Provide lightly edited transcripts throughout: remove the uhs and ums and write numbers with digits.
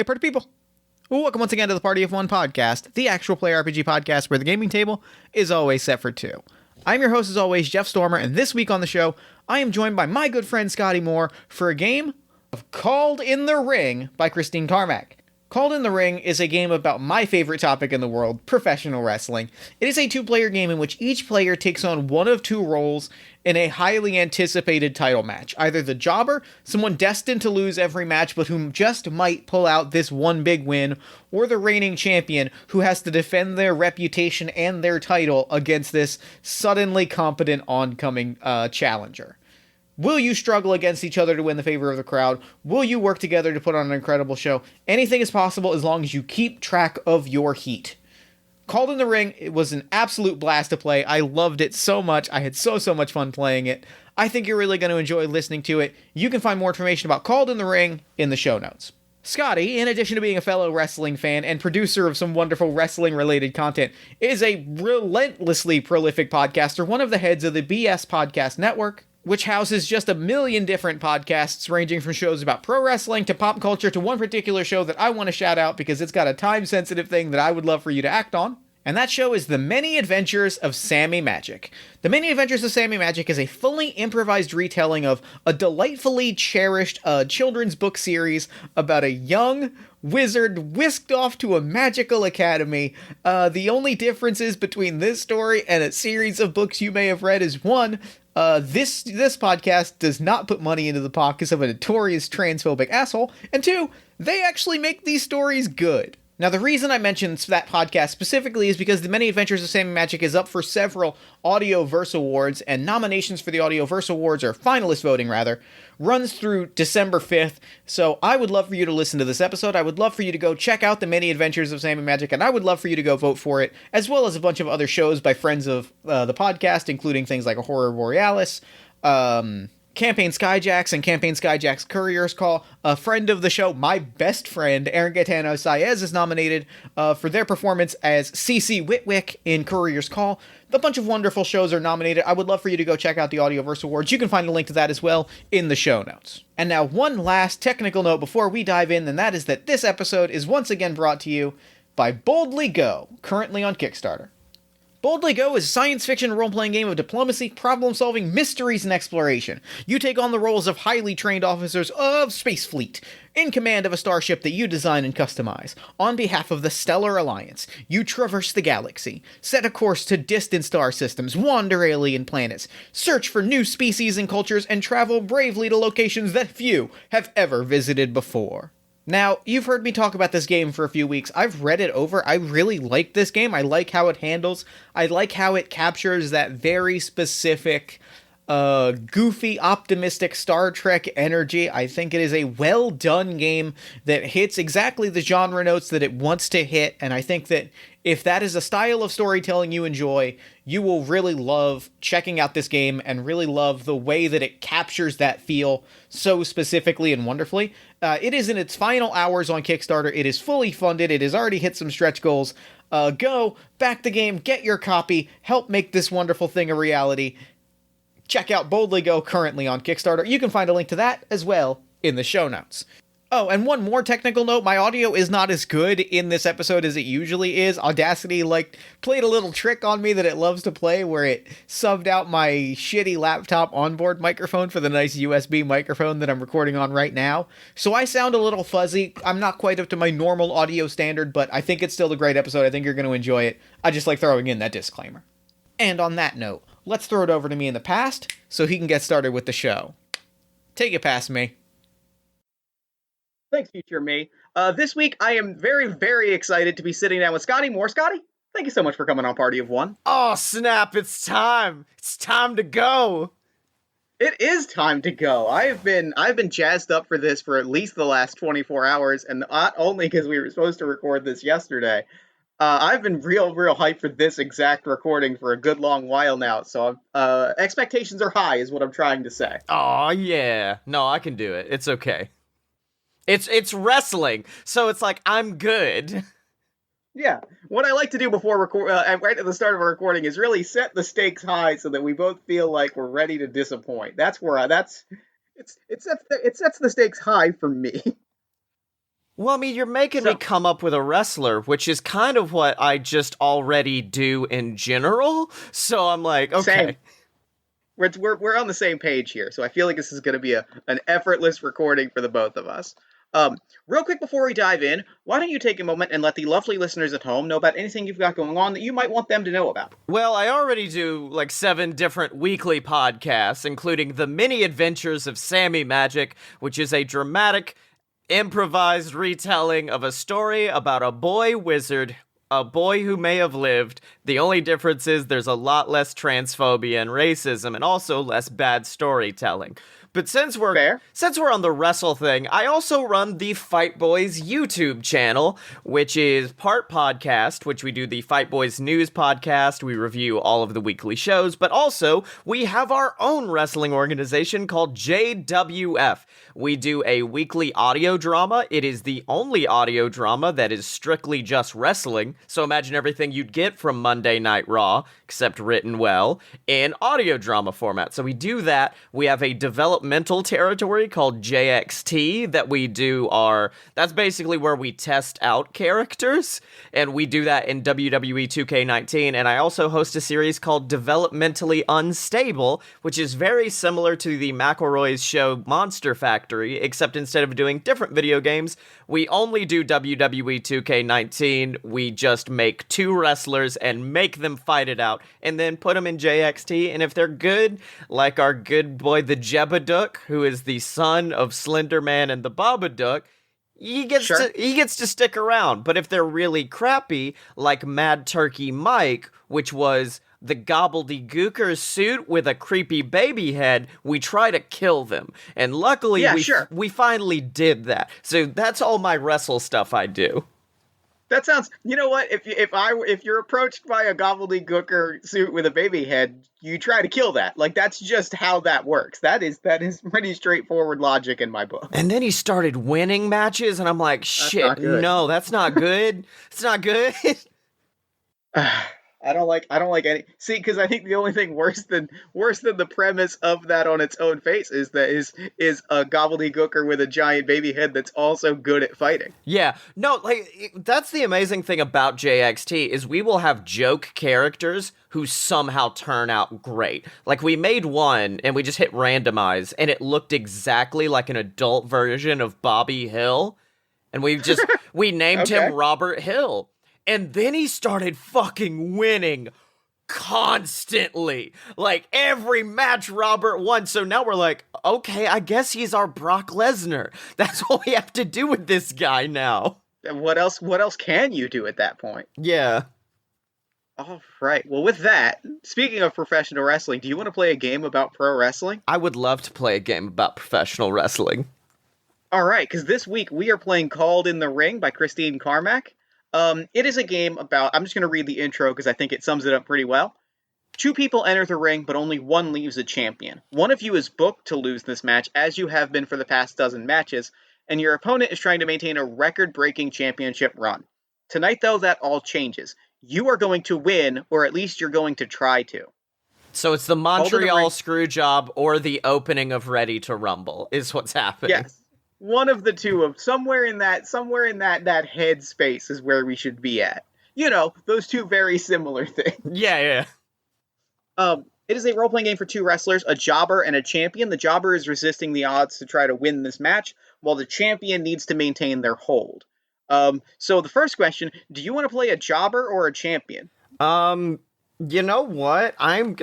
party people. Welcome once again to the Party of One podcast, the actual play RPG podcast where the gaming table is always set for two. I'm your host as always, Jeff Stormer, and this week on the show, I am joined by my good friend Scottye Moore for a game of Called in the Ring by Christine Carmack. Called in the Ring is a game about my favorite topic in the world, professional wrestling. It is a two-player game in which each player takes on one of two roles in a highly anticipated title match. Either the jobber, someone destined to lose every match but whom just might pull out this one big win, or the reigning champion who has to defend their reputation and their title against this suddenly competent oncoming challenger. Will you struggle against each other to win the favor of the crowd? Will you work together to put on an incredible show? Anything is possible as long as you keep track of your heat. Called in the Ring, it was an absolute blast to play. I loved it so much. I had so much fun playing it. I think you're really going to enjoy listening to it. You can find more information about Called in the Ring in the show notes. Scottye, in addition to being a fellow wrestling fan and producer of some wonderful wrestling-related content, is a relentlessly prolific podcaster, one of the heads of the BS Podcast Network, which houses just a million different podcasts ranging from shows about pro wrestling to pop culture to one particular show that I want to shout out because it's got a time-sensitive thing that I would love for you to act on. And that show is The Many Adventures of Sammy Magic. The Many Adventures of Sammy Magic is a fully improvised retelling of a delightfully cherished children's book series about a young wizard whisked off to a magical academy. The only differences between this story and a series of books you may have read is one, this podcast does not put money into the pockets of a notorious transphobic asshole, and two, they actually make these stories good. Now, the reason I mentioned that podcast specifically is because The Many Adventures of Sammy Magic is up for several Audioverse Awards, and nominations for the Audioverse Awards, or finalist voting rather, runs through December 5th, so I would love for you to listen to this episode. I would love for you to go check out The Many Adventures of Sammy Magic, and I would love for you to go vote for it, as well as a bunch of other shows by friends of the podcast, including things like Horror Borealis, Campaign Skyjacks and Campaign Skyjacks Courier's Call. A friend of the show, my best friend, Aaron Gaetano Saez, is nominated for their performance as CC Witwick in Courier's Call. A bunch of wonderful shows are nominated. I would love for you to go check out the Audioverse Awards. You can find a link to that as well in the show notes. And now one last technical note before we dive in, and that is that this episode is once again brought to you by Boldly Go, currently on Kickstarter. Boldly Go is a science fiction role-playing game of diplomacy, problem-solving, mysteries, and exploration. You take on the roles of highly trained officers of Space Fleet, in command of a starship that you design and customize. On behalf of the Stellar Alliance, you traverse the galaxy, set a course to distant star systems, wander alien planets, search for new species and cultures, and travel bravely to locations that few have ever visited before. Now, you've heard me talk about this game for a few weeks. I've read it over. I really like this game. I like how it handles. I like how it captures that very specific, goofy, optimistic Star Trek energy. I think it is a well-done game that hits exactly the genre notes that it wants to hit, and I think that if that is a style of storytelling you enjoy, you will really love checking out this game and really love the way that it captures that feel so specifically and wonderfully. It is in its final hours on Kickstarter. It is fully funded. It has already hit some stretch goals. Go, back the game, get your copy, help make this wonderful thing a reality. Check out Boldly Go currently on Kickstarter. You can find a link to that as well in the show notes. Oh, and one more technical note, my audio is not as good in this episode as it usually is. Audacity, played a little trick on me that it loves to play, where it subbed out my shitty laptop onboard microphone for the nice USB microphone that I'm recording on right now. So I sound a little fuzzy. I'm not quite up to my normal audio standard, but I think it's still a great episode. I think you're going to enjoy it. I just like throwing in that disclaimer. And on that note, let's throw it over to me in the past so he can get started with the show. Take it past me. Thanks, future me. This week, I am very, very excited to be sitting down with Scottye Moore. Scottye, thank you so much for coming on Party of One. Oh, snap, it's time. It's time to go. It is time to go. I've been jazzed up for this for at least the last 24 hours, and not only because we were supposed to record this yesterday. I've been real hyped for this exact recording for a good long while now, so expectations are high, is what I'm trying to say. Oh, yeah. No, I can do it. It's okay. It's wrestling, so it's like, I'm good. Yeah. What I like to do before right at the start of a recording is really set the stakes high so that we both feel like we're ready to disappoint. That's where it sets the stakes high for me. Well, I mean, you're making me So, come up with a wrestler, which is kind of what I just already do in general. So I'm like, same. okay. We're on the same page here, so I feel like this is going to be an effortless recording for the both of us. Real quick before we dive in, why don't you take a moment and let the lovely listeners at home know about anything you've got going on that you might want them to know about? Well, I already do like 7 different weekly podcasts, including The Mini Adventures of Sammy Magic, which is a dramatic, improvised retelling of a story about a boy wizard, a boy who may have lived. The only difference is there's a lot less transphobia and racism, and also less bad storytelling. But Fair. since we're on the wrestle thing, I also run the Fight Boys YouTube channel, which is part podcast, which we do the Fight Boys news podcast. We review all of the weekly shows, but also we have our own wrestling organization called JWF. We do a weekly audio drama. It is the only audio drama that is strictly just wrestling. So imagine everything you'd get from Monday Night Raw, except written well, in audio drama format. So we do that. We have a developmental territory called JXT that we do that's basically where we test out characters, and we do that in WWE 2K19, and I also host a series called Developmentally Unstable, which is very similar to the McElroy's show Monster Factory, except instead of doing different video games, we only do WWE 2K19, we just make 2 wrestlers and make them fight it out, and then put them in JXT, and if they're good, like our good boy the Jebadook, who is the son of Slender Man and the Babadook, he gets to stick around. But if they're really crappy, like Mad Turkey Mike, which was the gobbledygooker suit with a creepy baby head, we try to kill them. And luckily, we finally did that. So that's all my wrestle stuff I do. That sounds. You know what? If you're approached by a gobbledygooker suit with a baby head, you try to kill that. Like, that's just how that works. That is pretty straightforward logic in my book. And then he started winning matches, and I'm like, shit, no, that's not good. It's not good. I don't like any. See, because I think the only thing worse than the premise of that on its own face is a gobbledygooker with a giant baby head that's also good at fighting. Yeah, no, like that's the amazing thing about JXT is we will have joke characters who somehow turn out great. Like we made one and we just hit randomize and it looked exactly like an adult version of Bobby Hill, and we named him Robert Hill. And then he started fucking winning constantly. Like, every match Robert won. So now we're like, okay, I guess he's our Brock Lesnar. That's what we have to do with this guy now. What else can you do at that point? Yeah. All right. Well, with that, speaking of professional wrestling, do you want to play a game about pro wrestling? I would love to play a game about professional wrestling. All right, because this week we are playing Called in the Ring by Christine Carmack. It is a game about, I'm just going to read the intro because I think it sums it up pretty well. 2 people enter the ring, but only one leaves a champion. One of you is booked to lose this match, as you have been for the past dozen matches, and your opponent is trying to maintain a record-breaking championship run. Tonight, though, that all changes. You are going to win, or at least you're going to try to. So it's the Montreal Screwjob or the opening of Ready to Rumble is what's happening. Yes. One of the two of somewhere in that head space is where we should be at. You know, those two very similar things. Yeah. It is a role-playing game for 2 wrestlers, a jobber and a champion. The jobber is resisting the odds to try to win this match, while the champion needs to maintain their hold. So the first question, do you want to play a jobber or a champion? You know what?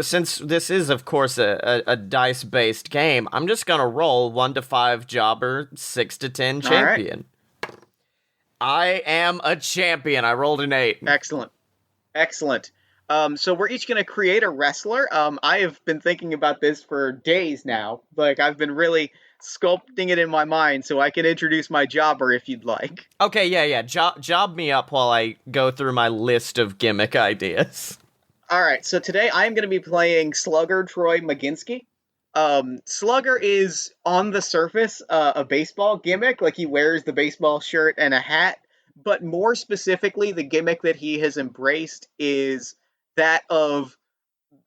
Since this is, of course, a dice-based game, I'm just gonna roll 1 to 5 jobber, 6 to 10 champion. Right. I am a champion. I rolled an 8. Excellent. So we're each gonna create a wrestler. I have been thinking about this for days now. Like, I've been really sculpting it in my mind, so I can introduce my jobber if you'd like. Okay, yeah. Job me up while I go through my list of gimmick ideas. All right, so today I'm going to be playing Slugger Troy McGinsky. Slugger is, on the surface, a baseball gimmick. Like, he wears the baseball shirt and a hat. But more specifically, the gimmick that he has embraced is that of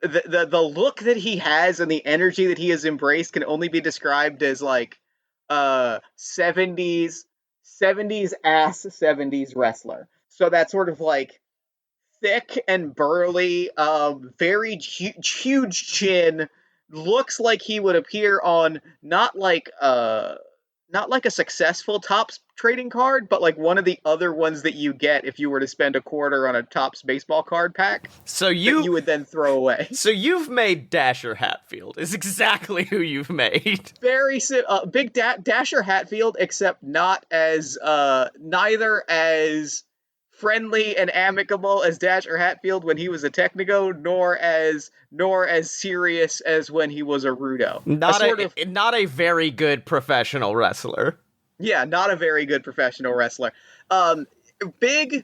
the look that he has and the energy that he has embraced can only be described as, like, 70s 70s ass 70s wrestler. So that sort of like thick and burly, very huge chin, looks like he would appear on not like a successful Topps trading card, but like one of the other ones that you get if you were to spend a quarter on a Topps baseball card pack. So that you would then throw away. So you've made Dasher Hatfield. Is exactly who you've made. Very big Dasher Hatfield, except not as neither as friendly and amicable as Dasher Hatfield when he was a Technico, nor as serious as when he was a Rudo. Not a very good professional wrestler. Yeah, not a very good professional wrestler. Big.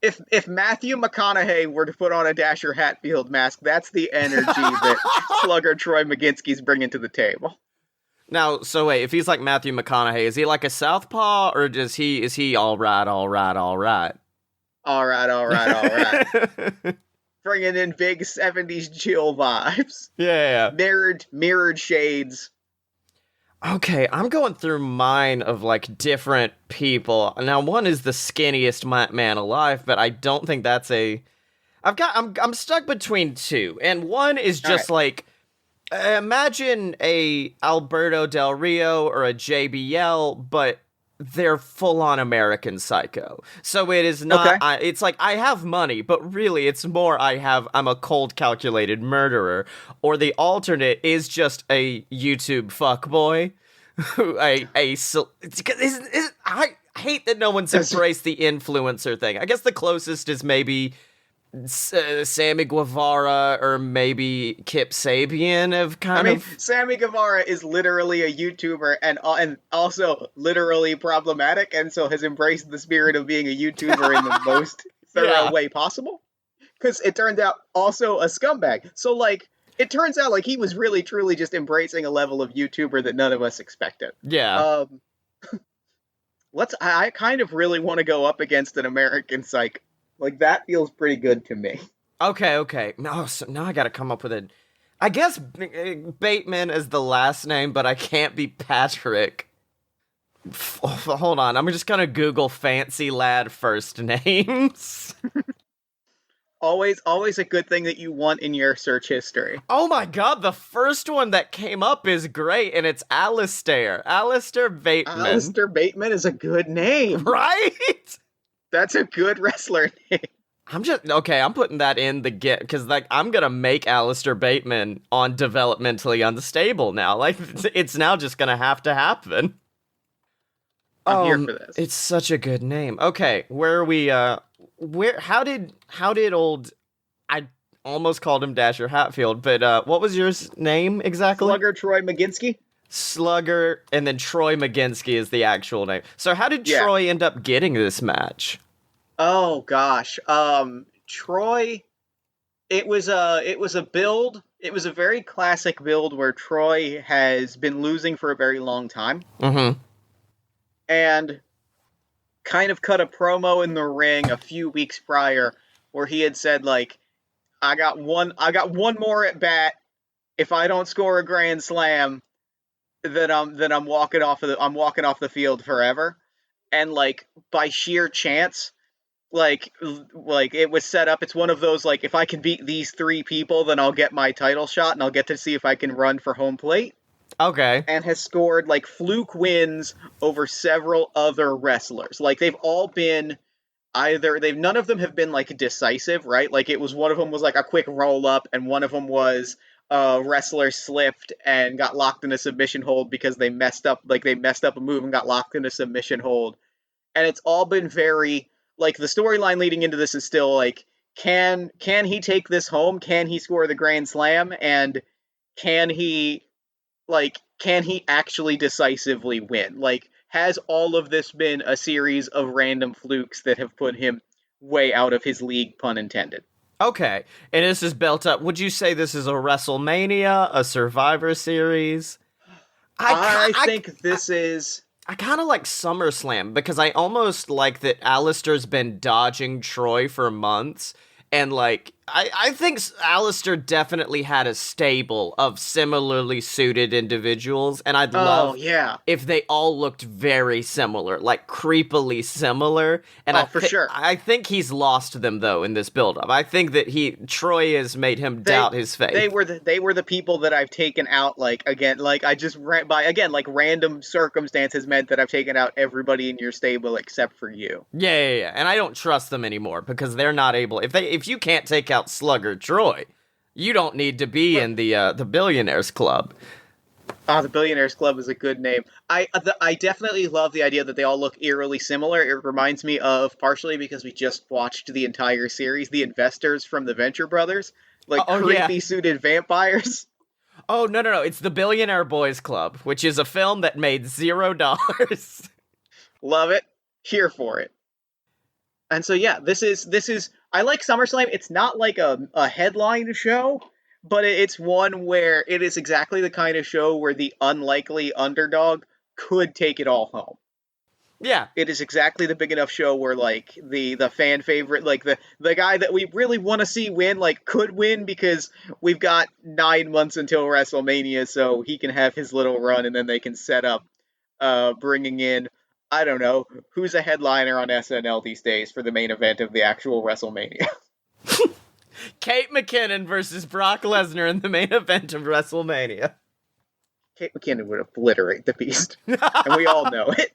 If Matthew McConaughey were to put on a Dasher Hatfield mask, that's the energy that Slugger Troy McGinsky's bringing to the table. Now, so wait, if he's like Matthew McConaughey, is he like a southpaw, or is he all right? All right. Bringing in big 70s chill vibes. Yeah. Mirrored shades. Okay, I'm going through mine of like different people. Now, one is the skinniest man alive, but I don't think that's a. I'm stuck between two, and one is just like, imagine a Alberto Del Rio or a JBL, but they're full-on American Psycho. So it is not, okay. It's like, I have money, but really it's more I'm a cold, calculated murderer. Or the alternate is just a YouTube fuckboy. I hate that no one's embraced the influencer thing. I guess the closest is maybe Sammy Guevara or maybe Kip Sabian of kind of. Sammy Guevara is literally a YouTuber and also literally problematic, and so has embraced the spirit of being a YouTuber in the most thorough way possible. Because it turned out also a scumbag. So like, it turns out like he was really truly just embracing a level of YouTuber that none of us expected. Yeah. I kind of really want to go up against an American Psych. Like, that feels pretty good to me. Okay. No, so now I gotta come up with a. I guess Bateman is the last name, but I can't be Patrick. Hold on, I'm just gonna Google fancy lad first names. Always a good thing that you want in your search history. Oh my god, the first one that came up is great, and it's Alistair Bateman. Alistair Bateman is a good name. Right? That's a good wrestler name. I'm putting that in the because like I'm gonna make Alistair Bateman on developmentally unstable now. Like it's now just gonna have to happen. I'm here for this. It's such a good name. Okay, where are we? How did old? I almost called him Dasher Hatfield, but what was your name exactly? Slugger Troy McGinsky. Slugger, and then Troy McGinsky is the actual name. So how did Troy end up getting this match? Oh gosh, Troy. It was a build. It was a very classic build where Troy has been losing for a very long time. Mm-hmm. And kind of cut a promo in the ring a few weeks prior where he had said like, I got one more at bat. If I don't score a grand slam, then I'm walking off the field forever. And like by sheer chance, like it was set up. It's one of those like, if I can beat these three people, then I'll get my title shot and I'll get to see if I can run for home plate. Okay. And has scored like fluke wins over several other wrestlers. Like they've all been none of them have been like decisive, right? Like it was one of them was like a quick roll up, and one of them was wrestler slipped and got locked in a submission hold because they messed up a move and got locked in a submission hold. And it's all been very like the storyline leading into this is still like, can he take this home? Can he score the grand slam? And can he actually decisively win? Like, has all of this been a series of random flukes that have put him way out of his league, pun intended? Okay, and this is built up. Would you say this is a WrestleMania, a Survivor Series? I think this is... I kind of like SummerSlam, because I almost like that Alistair's been dodging Troy for months, and like, I think Alistair definitely had a stable of similarly suited individuals, and I'd love yeah. if they all looked very similar, like creepily similar. And For sure. I think he's lost them though in this build-up. I think that Troy has made him doubt his faith. They were the people that I've taken out. Like again, like I just like random circumstances meant that I've taken out everybody in your stable except for you. Yeah. And I don't trust them anymore because they're not able. If you can't take out Slugger Troy, you don't need to be in the Billionaires Club. The Billionaires Club is a good name. I definitely love the idea that they all look eerily similar. It reminds me of, partially because we just watched the entire series, The Investors from the Venture Brothers, like creepy suited vampires. Oh no! It's the Billionaire Boys Club, which is a film that made $0. Love it. Here for it. And so yeah, this is I like SummerSlam. It's not like a headline show, but it's one where it is exactly the kind of show where the unlikely underdog could take it all home. Yeah. It is exactly the big enough show where, like, the fan favorite, like, the guy that we really want to see win, like, could win because we've got 9 months until WrestleMania, so he can have his little run, and then they can set up bringing in, I don't know, who's a headliner on SNL these days for the main event of the actual WrestleMania? Kate McKinnon versus Brock Lesnar in the main event of WrestleMania. Kate McKinnon would obliterate the beast, and we all know it.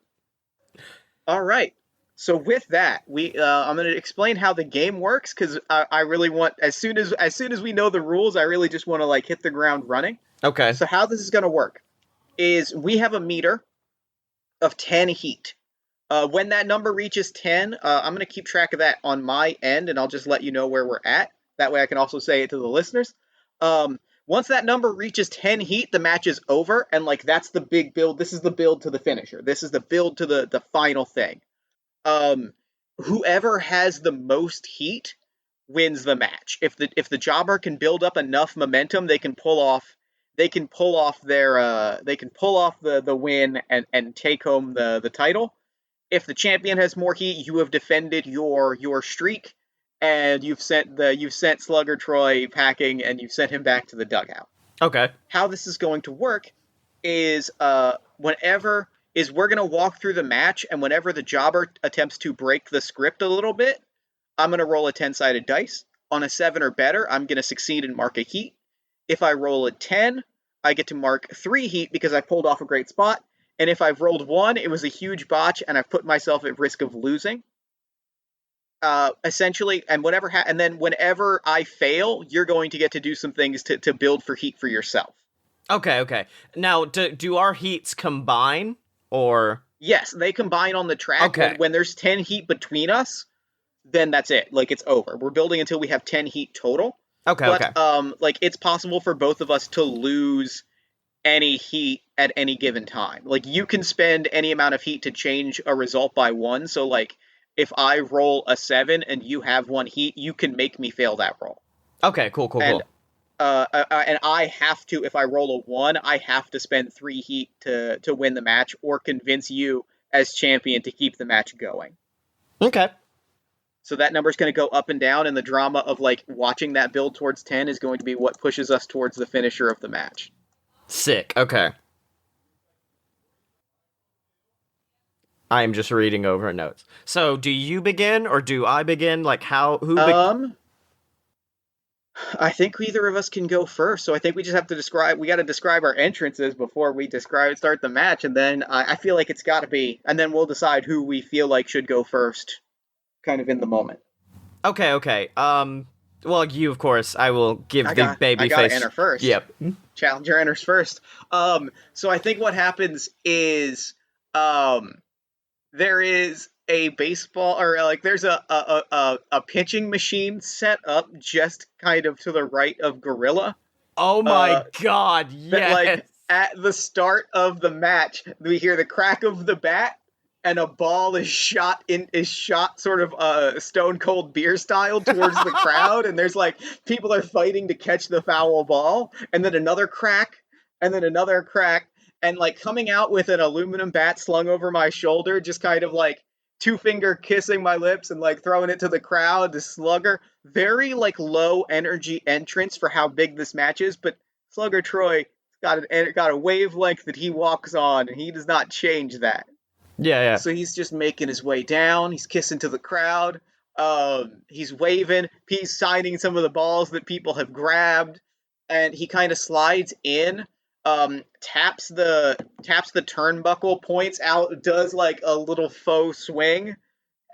All right. So with that, I'm going to explain how the game works because I really want, as soon as we know the rules, I really just want to like hit the ground running. Okay. So how this is going to work is we have a meter of 10 heat. When that number reaches 10, I'm going to keep track of that on my end, and I'll just let you know where we're at. That way I can also say it to the listeners. Once that number reaches 10 heat, the match is over, and like that's the big build. This is the build to the finisher. This is the build to the final thing. Whoever has the most heat wins the match. If the jobber can build up enough momentum, they can pull off the win and take home the title. If the champion has more heat, you have defended your streak. And you've sent Slugger Troy packing, and you've sent him back to the dugout. Okay. How this is going to work is we're going to walk through the match, and whenever the jobber attempts to break the script a little bit, I'm going to roll a 10-sided dice. On a 7 or better, I'm going to succeed and mark a heat. If I roll a 10, I get to mark 3 heat because I pulled off a great spot. And if I've rolled 1, it was a huge botch, and I've put myself at risk of losing. Essentially, and then whenever I fail, you're going to get to do some things to build for heat for yourself. Okay. Now, do our heats combine, or? Yes, they combine on the track. Okay. When there's 10 heat between us, then that's it. Like, it's over. We're building until we have 10 heat total. Okay. Like, it's possible for both of us to lose any heat at any given time. Like, you can spend any amount of heat to change a result by 1, so, like, if I roll a 7 and you have 1 heat, you can make me fail that roll. Okay, cool. And I have to, if I roll a 1, I have to spend 3 heat to win the match or convince you as champion to keep the match going. Okay. So that number's going to go up and down, and the drama of like watching that build towards 10 is going to be what pushes us towards the finisher of the match. Sick. Okay. I am just reading over notes. So, do you begin or do I begin? Like, I think either of us can go first. So I think we just have to we got to describe our entrances before we start the match. And then I feel like it's got to be, and then we'll decide who we feel like should go first kind of in the moment. Okay. Well, you, of course, I will give the baby face. I gotta enter first. Yep. Challenger enters first. So I think what happens is, there is a baseball, or like there's a pitching machine set up just kind of to the right of Gorilla. Oh my god, yes! That, like, at the start of the match, we hear the crack of the bat, and a ball is shot sort of Stone Cold Beer style towards the crowd, and there's like people are fighting to catch the foul ball, and then another crack, and then another crack. And, like, coming out with an aluminum bat slung over my shoulder, just kind of, like, two-finger kissing my lips and like throwing it to the crowd. The Slugger, very like low energy entrance for how big this match is, but Slugger Troy got a wavelength that he walks on, and he does not change that. Yeah. So he's just making his way down. He's kissing to the crowd. He's waving. He's signing some of the balls that people have grabbed, and he kind of slides in. Taps the turnbuckle, points out, does like a little faux swing,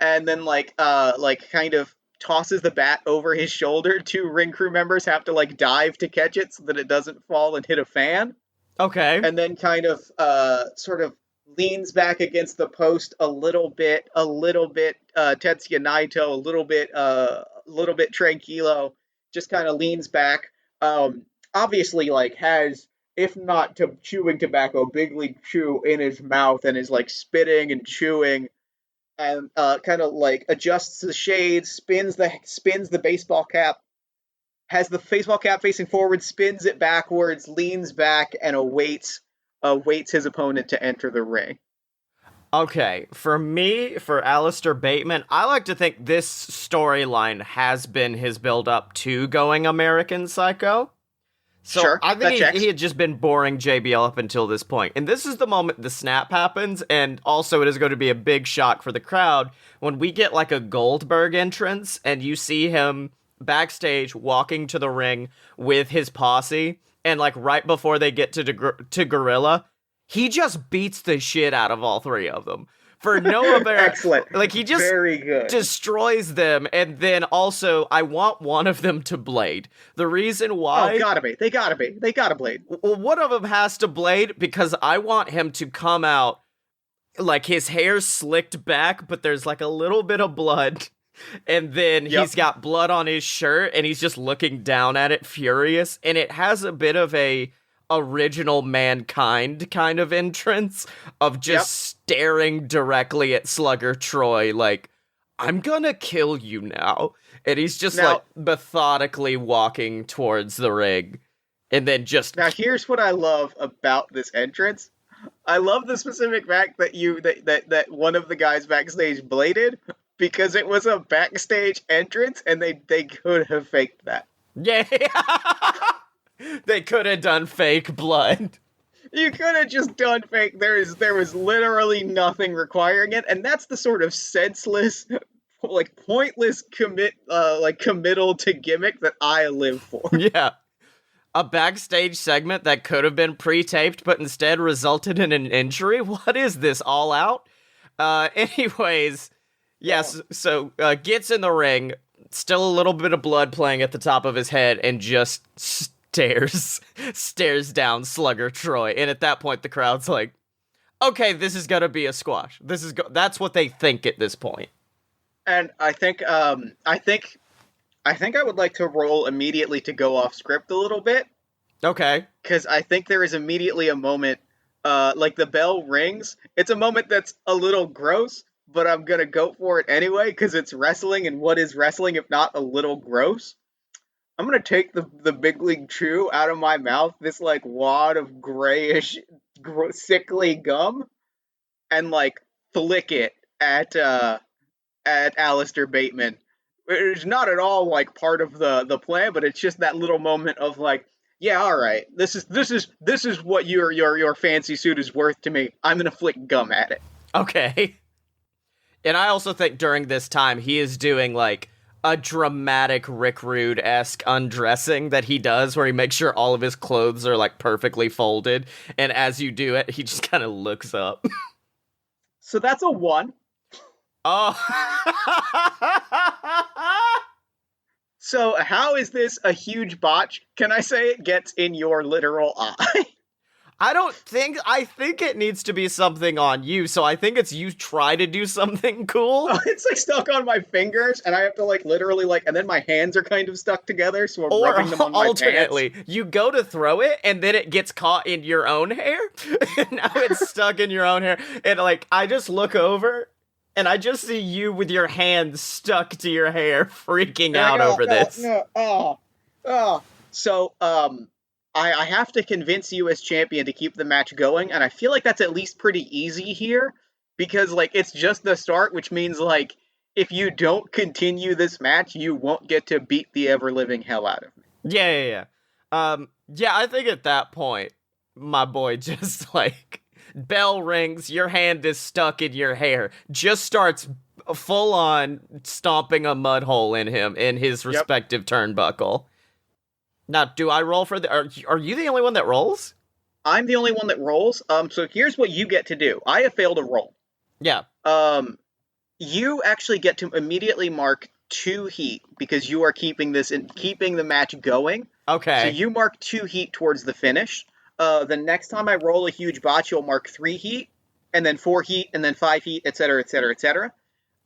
and then like kind of tosses the bat over his shoulder. Two ring crew members have to like dive to catch it so that it doesn't fall and hit a fan. Okay. And then kind of sort of leans back against the post a little bit Tetsuya Naito, a little bit tranquilo, just kind of leans back. Obviously like has, if not chewing tobacco, Big League Chew in his mouth and is like spitting and chewing, and kind of like adjusts the shades, spins the baseball cap, has the baseball cap facing forward, spins it backwards, leans back, and awaits his opponent to enter the ring. Okay, for me, for Alistair Bateman, I like to think this storyline has been his build-up to going American Psycho. So Sure, I think that he had just been boring JBL up until this point. And this is the moment the snap happens, and also it is going to be a big shock for the crowd when we get like a Goldberg entrance, and you see him backstage walking to the ring with his posse, and like right before they get to Gorilla, he just beats the shit out of all three of them. For no apparent... Excellent. Like, he just very good. destroys them, and then also, I want one of them to blade. The reason why... Oh, gotta be. They gotta blade. Well, one of them has to blade, because I want him to come out, like, his hair's slicked back, but there's, like, a little bit of blood, and then he's got blood on his shirt, and he's just looking down at it, furious, and it has a bit of a original Mankind kind of entrance of just staring directly at Slugger Troy like, I'm gonna kill you now. And he's just like methodically walking towards the ring, and then just... Now here's what I love about this entrance. I love the specific fact that that one of the guys backstage bladed, because it was a backstage entrance and they could have faked that. Yeah. They could have done fake blood. You could have just done fake. There was literally nothing requiring it, and that's the sort of senseless, like pointless committal to gimmick that I live for. Yeah. A backstage segment that could have been pre-taped, but instead resulted in an injury? What is this, All Out? Anyways, yes, so gets in the ring, still a little bit of blood playing at the top of his head, and just stares down Slugger Troy. And at that point, the crowd's like, okay, this is gonna be a squash. That's what they think at this point. And I think I would like to roll immediately to go off script a little bit. Okay. Because I think there is immediately a moment, like the bell rings. It's a moment that's a little gross, but I'm gonna go for it anyway, because it's wrestling, and what is wrestling if not a little gross? I'm gonna take the Big League Chew out of my mouth, this like wad of grayish, sickly gum, and like flick it at Alistair Bateman. It's not at all like part of the plan, but it's just that little moment of like, yeah, all right, this is what your fancy suit is worth to me. I'm gonna flick gum at it. Okay. And I also think during this time he is doing like a dramatic Rick Rude-esque undressing that he does, where he makes sure all of his clothes are like perfectly folded, and as you do it, he just kind of looks up. So that's a 1. Oh. So how is this a huge botch? Can I say it gets in your literal eye? I think it needs to be something on you, so I think it's you try to do something cool. Oh, it's like stuck on my fingers, and I have to like literally like, and then my hands are kind of stuck together, so I'm rubbing them on my alternately, pants. you go to throw it, and then it gets caught in your own hair, and now it's stuck in your own hair, and like, I just look over, and I just see you with your hands stuck to your hair, freaking out over this. So, I have to convince you as champion to keep the match going, and I feel like that's at least pretty easy here, because like it's just the start, which means like if you don't continue this match, you won't get to beat the ever living hell out of me. Yeah. Yeah, I think at that point, my boy just like bell rings, your hand is stuck in your hair, just starts full on stomping a mud hole in him in his respective turnbuckle. Now, do I roll for the? Are you the only one that rolls? I'm the only one that rolls. So here's what you get to do. I have failed a roll. Yeah. You actually get to immediately mark 2 heat because you are keeping the match going. Okay. So you mark 2 heat towards the finish. The next time I roll a huge botch, you'll mark 3 heat, and then 4 heat, and then 5 heat, etc., etc., etc.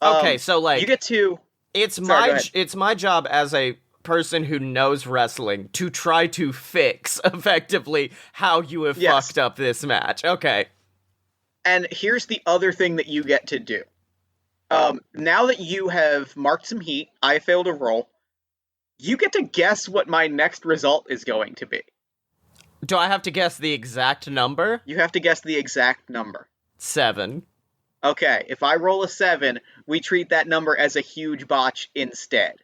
Okay, so like you get to. It's my job as a person who knows wrestling to try to fix effectively how you have fucked up this match. Okay. And here's the other thing that you get to do. Now that you have marked some heat, I failed a roll. You get to guess what my next result is going to be. Do I have to guess the exact number? You have to guess the exact number. 7. Okay, if I roll a 7, we treat that number as a huge botch instead.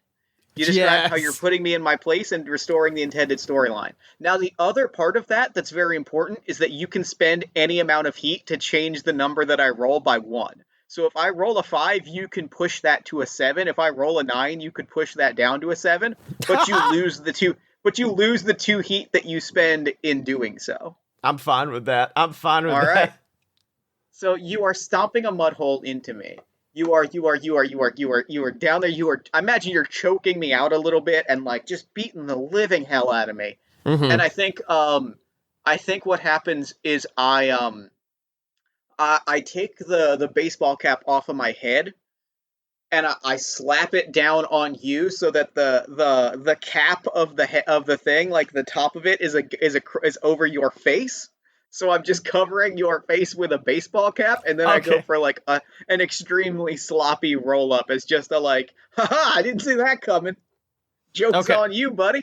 You describe how you're putting me in my place and restoring the intended storyline. Now, the other part of that that's very important is that you can spend any amount of heat to change the number that I roll by 1. So if I roll a 5, you can push that to a 7. If I roll a 9, you could push that down to a 7. But you lose the 2. But you lose the 2 heat that you spend in doing so. I'm fine with that. All right. So you are stomping a mud hole into me. You are down there. I imagine you're choking me out a little bit and like just beating the living hell out of me. Mm-hmm. And I think what happens is I take the baseball cap off of my head and I slap it down on you so that the cap of the thing, like the top of it, is over your face. So I'm just covering your face with a baseball cap, and then I go for like an extremely sloppy roll up. It's just a like, haha, I didn't see that coming. Joke's on you, buddy.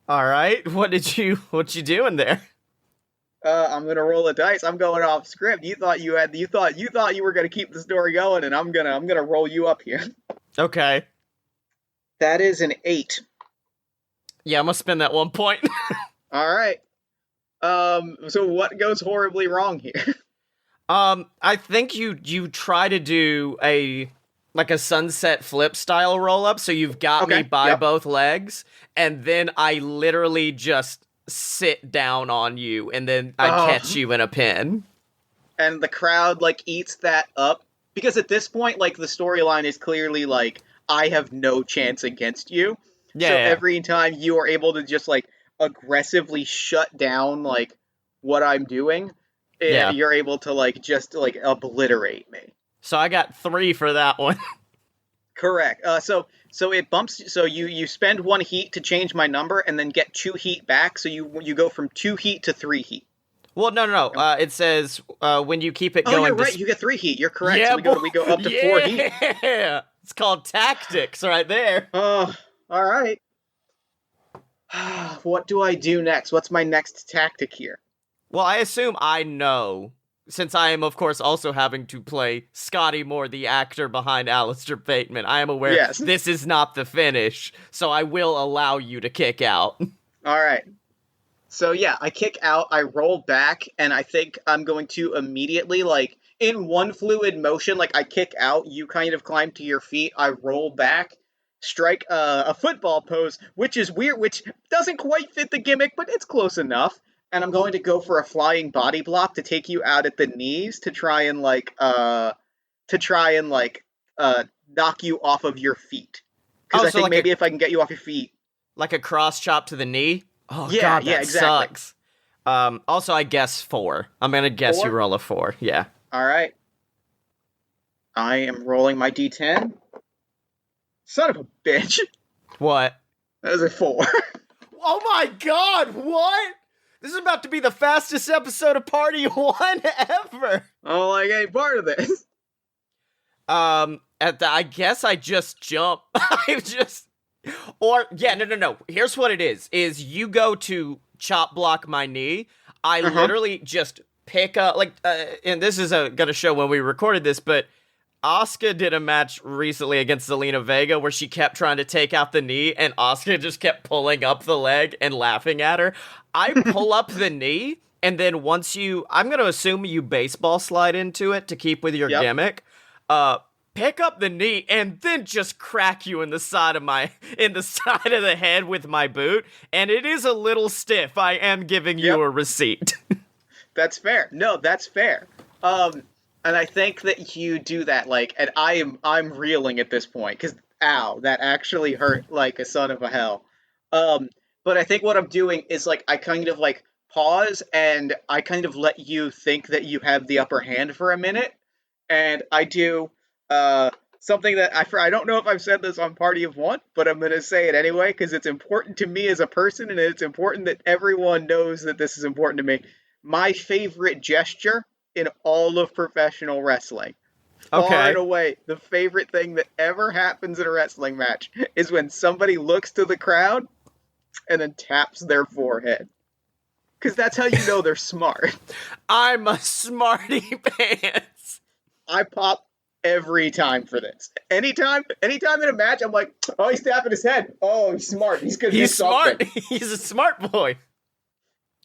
All right, what you doing there? I'm gonna roll a dice. I'm going off script. You thought you were gonna keep the story going, and I'm gonna roll you up here. Okay. That is an 8. Yeah, I'm gonna spend that 1 point. All right. So what goes horribly wrong here? I think you try to do a sunset flip style roll up, so you've got me by both legs, and then I literally just sit down on you, and then I catch you in a pin. And the crowd like eats that up because at this point, like the storyline is clearly like I have no chance against you. Yeah. So every time you are able to just like aggressively shut down like what I'm doing, you're able to like just like obliterate me. So I got 3 for that one. Correct. So it bumps. So you spend 1 heat to change my number, and then get 2 heat back. So you go from 2 heat to 3 heat. Well, no. It says when you keep it going. Oh, you're right. You get 3 heat. You're correct. Yeah, so we go up to 4 heat. Yeah, it's called tactics right there. Oh, all right. What do I do next? What's my next tactic here? Well, I assume I know, since I am, of course, also having to play Scottye Moore, the actor behind Alistair Bateman. I am aware this is not the finish, so I will allow you to kick out. All right. So, yeah, I kick out, I roll back, and I think I'm going to immediately, like, in one fluid motion, like, I kick out, you kind of climb to your feet, I roll back, strike a football pose, which is weird, which doesn't quite fit the gimmick, but it's close enough. And I'm going to go for a flying body block to take you out at the knees to try and knock you off of your feet. Because I think like maybe if I can get you off your feet, like a cross chop to the knee. Oh yeah, god, that exactly. Sucks. Also, I guess 4. I'm gonna guess 4? You roll a 4. Yeah. All right. I am rolling my d10. Son of a bitch. What? That is a 4. Oh my god, what? This is about to be the fastest episode of Party 1 ever. Oh, like any part of this. I guess I just jump. No. Here's what it is you go to chop block my knee. I literally just pick up, and this is gonna show when we recorded this, but Asuka did a match recently against Zelina Vega where she kept trying to take out the knee, and Asuka just kept pulling up the leg and laughing at her. I pull up the knee, and then I'm gonna assume you baseball slide into it to keep with your gimmick. Pick up the knee and then just crack you in the side of the head with my boot, and it is a little stiff. I am giving you a receipt. That's fair. No, that's fair. And I think that you do that, and I'm reeling at this point, because, ow, that actually hurt like a son of a hell. But I think what I'm doing is, I kind of, pause, and I kind of let you think that you have the upper hand for a minute, and I do, something that I don't know if I've said this on Party of One, but I'm going to say it anyway, because it's important to me as a person, and it's important that everyone knows that this is important to me. My favorite gesture in all of professional wrestling. Far and away, the favorite thing that ever happens in a wrestling match is when somebody looks to the crowd and then taps their forehead. Because that's how you know they're smart. I'm a smarty pants. I pop every time for this. Anytime in a match, I'm like, oh, he's tapping his head. Oh, he's smart. He's good. He's smart. He's a smart boy.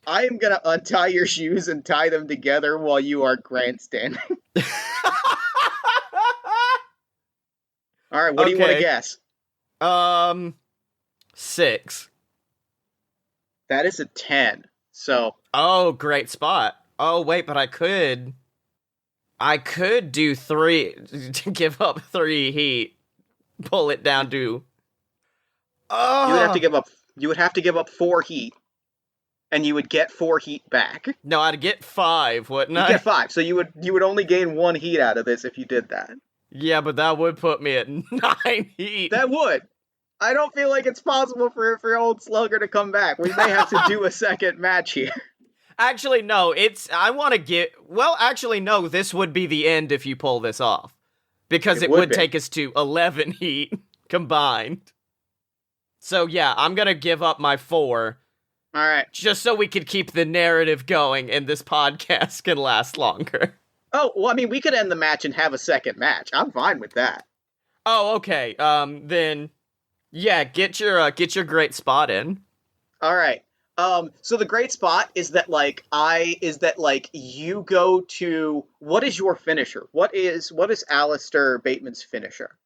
I am going to untie your shoes and tie them together while you are grandstanding. All right, what do you want to guess? 6. That is a 10. So. Oh, great spot. Oh, wait, but I could do 3, give up 3 heat, pull it down to. Oh. You would have to give up 4 heat. And you would get 4 heat back. No, I'd get 5, wouldn't I? You'd get 5, so you would only gain 1 heat out of this if you did that. Yeah, but that would put me at 9 heat. That would. I don't feel like it's possible for old Slugger to come back. We may have to do a second match here. Actually, no, no, this would be the end if you pull this off. Because it would take us to 11 heat combined. So yeah, I'm gonna give up my 4. All right. Just so we could keep the narrative going and this podcast can last longer. Oh, well, I mean, we could end the match and have a second match. I'm fine with that. Oh, okay. Then, yeah, get your great spot in. All right. So the great spot is that, you go to, what is your finisher? What is Alistair Bateman's finisher?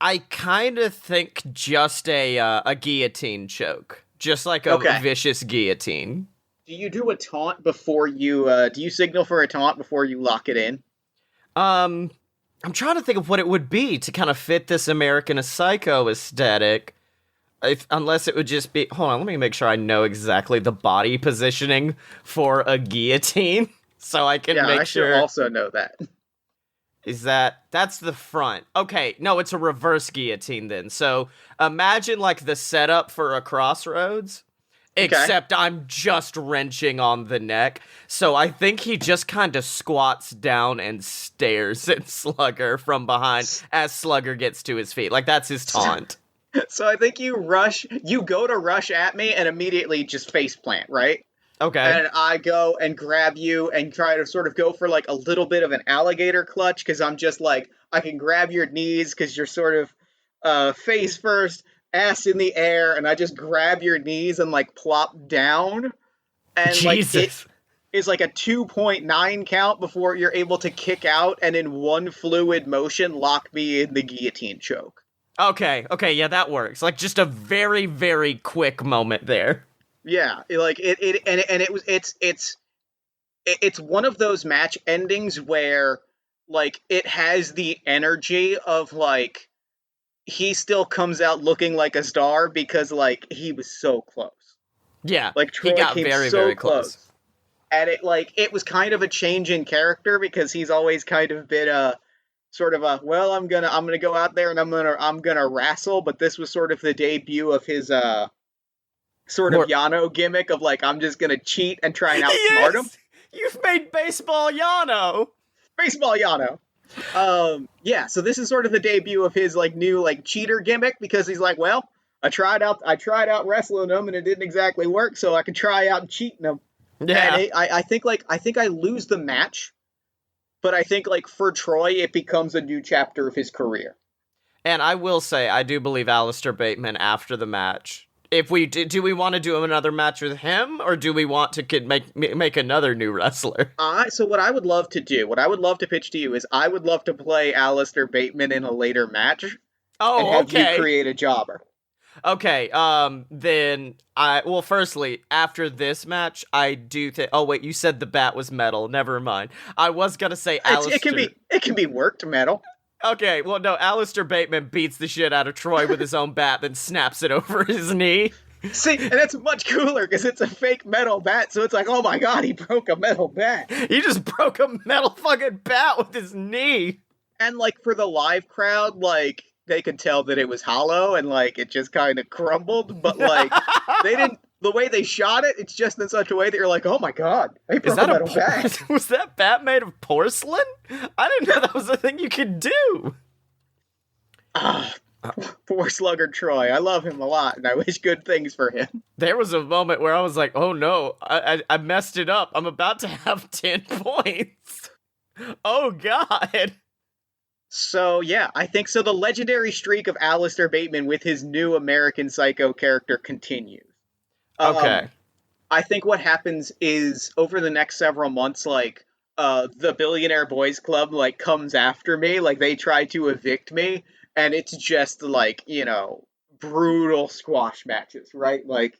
I kind of think just a guillotine choke. Just like a vicious guillotine. Do you do a taunt before do you signal for a taunt before you lock it in? I'm trying to think of what it would be to kind of fit this American Psycho aesthetic. Unless it would just be, hold on, let me make sure I know exactly the body positioning for a guillotine. So I can make sure. Yeah, I should also know that. That's the front. Okay, no, it's a reverse guillotine then. So imagine the setup for a Crossroads, except I'm just wrenching on the neck. So I think he just kind of squats down and stares at Slugger from behind as Slugger gets to his feet. That's his taunt. So I think you go to rush at me and immediately just faceplant, right? Okay. And I go and grab you and try to sort of go for a little bit of an alligator clutch, because I'm just I can grab your knees because you're sort of face first, ass in the air, and I just grab your knees and plop down. And Jesus. It is a 2.9 count before you're able to kick out and in one fluid motion lock me in the guillotine choke. Okay, yeah, that works. Just a very, very quick moment there. Yeah, it's one of those match endings where it has the energy of he still comes out looking like a star because he was so close. Yeah, Troy he got came very, so very close. And it was kind of a change in character because he's always kind of been sort of well, I'm gonna go out there and I'm gonna wrestle, but this was sort of the debut of his sort of Yano gimmick of I'm just gonna cheat and try and outsmart him. You've made baseball Yano. Baseball Yano. Yeah, so this is sort of the debut of his new cheater gimmick because he's well, I tried out wrestling him and it didn't exactly work, so I can try out cheating him. Yeah. And I think I lose the match, but I think like for Troy, it becomes a new chapter of his career. And I will say, I do believe Alistair Bateman after the match. If we do we want to do another match with him, or do we want to make another new wrestler? So what I would love to do, what I would love to pitch to you is I would love to play Alistair Bateman in a later match and Oh, have you okay. create a jobber. Okay, then firstly, after this match, I do think. Oh wait, you said the bat was metal. Never mind. I was gonna say Alistair. It can be worked metal. Okay, well no, Alistair Bateman beats the shit out of Troy with his own bat, then snaps it over his knee. See, and that's much cooler because it's a fake metal bat, so it's like, oh my god, he broke a metal bat. He just broke a metal fucking bat with his knee. And like for the live crowd, like they could tell that it was hollow and like it just kind of crumbled, but like they didn't. The way they shot it, it's just in such a way that you're like, oh my god, they broke a metal bat. Was that bat made of porcelain? I didn't know that was a thing you could do. Poor Slugger Troy. I love him a lot, and I wish good things for him. There was a moment where I was like, oh no, I messed it up. I'm about to have 10 points. Oh god. So, yeah, I think so. The legendary streak of Alistair Bateman with his new American Psycho character continues. Okay. I think what happens is over the next several months, like, the Billionaire Boys Club, like, comes after me. Like, they try to evict me, and it's just, like, you know, brutal squash matches, right? Like,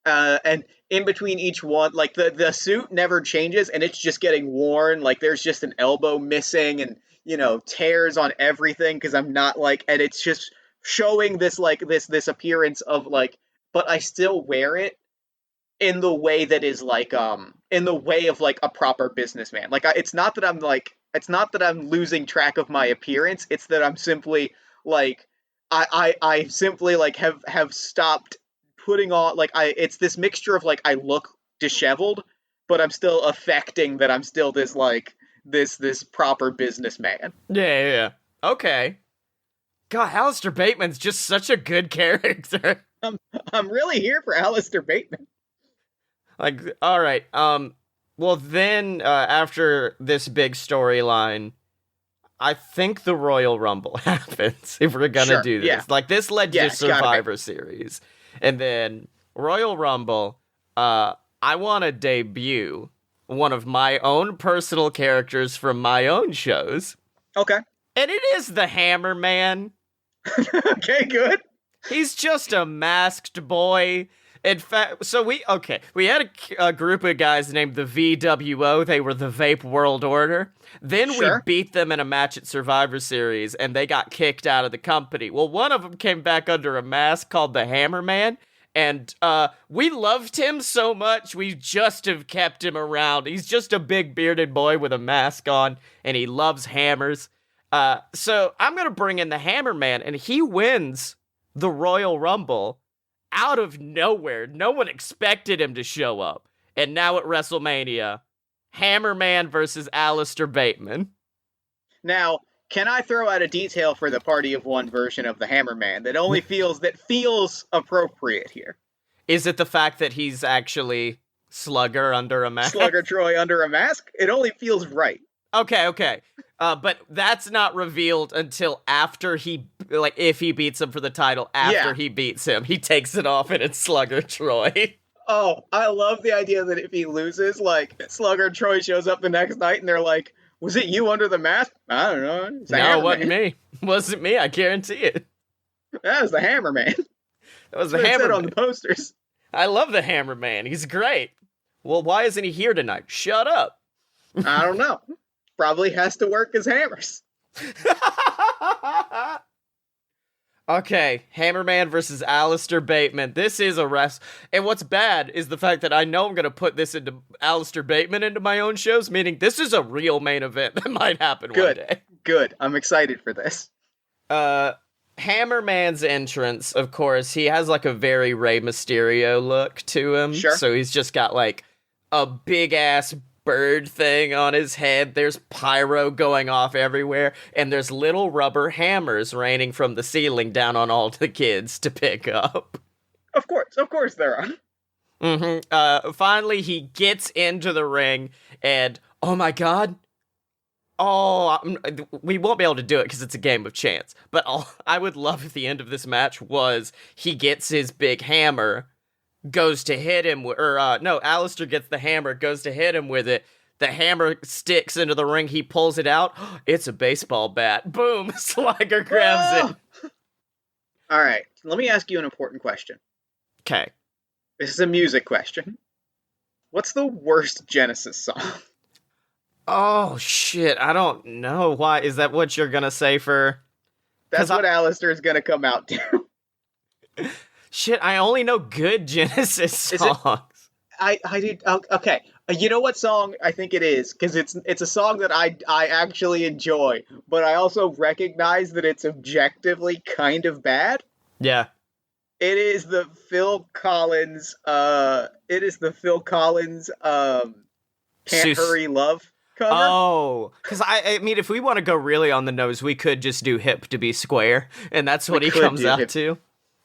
and in between each one, like, the suit never changes, and it's just getting worn. Like, there's just an elbow missing, and, you know, tears on everything, because I'm not, like, and it's just showing this, like, this appearance of, like, but I still wear it in the way that is like in the way of like a proper businessman. Like it's not that I'm losing track of my appearance. It's that I'm simply like I simply like have stopped putting on like it's this mixture of like I look disheveled, but I'm still affecting that I'm still this like this proper businessman. Yeah. Okay. God, Alistair Bateman's just such a good character. I'm really here for Alistair Bateman. Like, all right. Well, then after this big storyline, I think the Royal Rumble happens. If we're gonna do this, yeah. Like this led to Survivor Series, and then Royal Rumble. I want to debut one of my own personal characters from my own shows. Okay. And it is the Hammer Man. Okay, good. He's just a masked boy. In fact, so we had a group of guys named the VWO. They were the Vape World Order. Then we beat them in a match at Survivor Series, and they got kicked out of the company. Well, one of them came back under a mask called the Hammer Man, and we loved him so much, we just have kept him around. He's just a big bearded boy with a mask on, and he loves hammers. So I'm going to bring in the Hammer Man, and he wins the Royal Rumble out of nowhere. No one expected him to show up. And now at WrestleMania, Hammer Man versus Alistair Bateman. Now, can I throw out a detail for the Party of One version of the Hammer Man that feels appropriate here? Is it the fact that he's actually Slugger under a mask? Slugger Troy under a mask? It only feels right. Okay. But that's not revealed until after if he beats him for the title, after he beats him, he takes it off and it's Slugger Troy. Oh, I love the idea that if he loses, like, Slugger Troy shows up the next night and they're like, was it you under the mask? I don't know. No, it wasn't me. Wasn't me, I guarantee it. That was the Hammer Man. That was the Hammer Man. On the posters. I love the Hammer Man. He's great. Well, why isn't he here tonight? Shut up. I don't know. Probably has to work his hammers. Okay, Hammerman versus Alistair Bateman. This is a and what's bad is the fact that I know I'm going to put this into Alistair Bateman into my own shows, meaning this is a real main event that might happen one day. Good. I'm excited for this. Hammerman's entrance, of course, he has like a very Rey Mysterio look to him. Sure. So he's just got like a big ass bird thing on his head. There's pyro going off everywhere, and there's little rubber hammers raining from the ceiling down on all the kids to pick up. Of course there are. Finally, he gets into the ring, and oh my god. We won't be able to do it because it's a game of chance. But I would love if the end of this match was he gets his big hammer, goes to hit him, Alistair gets the hammer, goes to hit him with it. The hammer sticks into the ring. He pulls it out. It's a baseball bat. Boom! Slugger grabs it. All right. Let me ask you an important question. Okay. This is a music question. What's the worst Genesis song? Oh, shit. I don't know. Why? Is that what you're gonna say for... That's what Alistair's gonna come out to. Shit, I only know good Genesis songs. I did... Okay. You know what song I think it is? Because it's a song that I actually enjoy, but I also recognize that it's objectively kind of bad. Yeah. It is the Phil Collins, Can't Hurry Love cover. Oh, because I mean, if we want to go really on the nose, we could just do Hip to Be Square, and that's what he comes out to.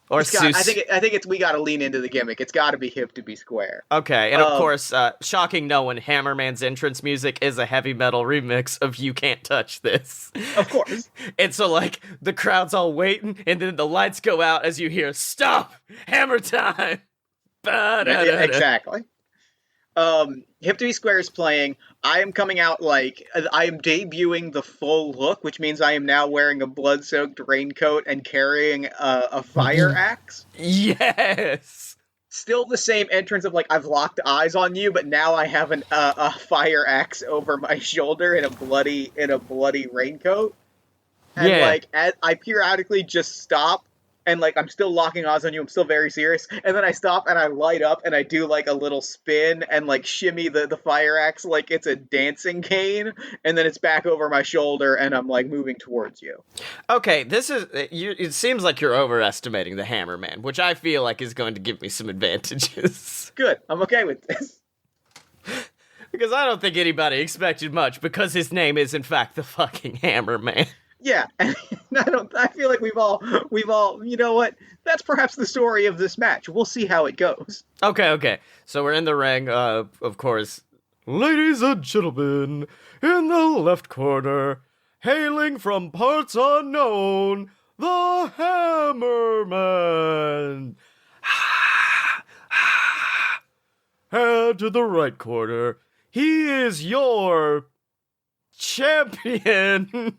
Or I think we got to lean into the gimmick. It's got to be Hip to Be Square. Okay, and of course, shocking no one, Hammerman's entrance music is a heavy metal remix of You Can't Touch This. Of course. And so, like, the crowd's all waiting, and then the lights go out as you hear, "Stop! Hammer time!" Yeah, exactly. Hip to Be Square is playing. I am coming out I am debuting the full look, which means I am now wearing a blood-soaked raincoat and carrying a fire axe. Yes! Still the same entrance of, I've locked eyes on you, but now I have a fire axe over my shoulder in a bloody raincoat. And, I periodically just stop, and, I'm still locking eyes on you, I'm still very serious, and then I stop, and I light up, and I do, a little spin, and, shimmy the fire axe like it's a dancing cane, and then it's back over my shoulder, and I'm, moving towards you. Okay, it seems like you're overestimating the Hammerman, which I feel like is going to give me some advantages. Good, I'm okay with this. Because I don't think anybody expected much, because his name is, in fact, the fucking Hammerman. Yeah, and I feel like we've all, you know what? That's perhaps the story of this match. We'll see how it goes. Okay. So we're in the ring, of course. Ladies and gentlemen, in the left corner, hailing from parts unknown, the Hammerman. And to the right corner, he is your champion.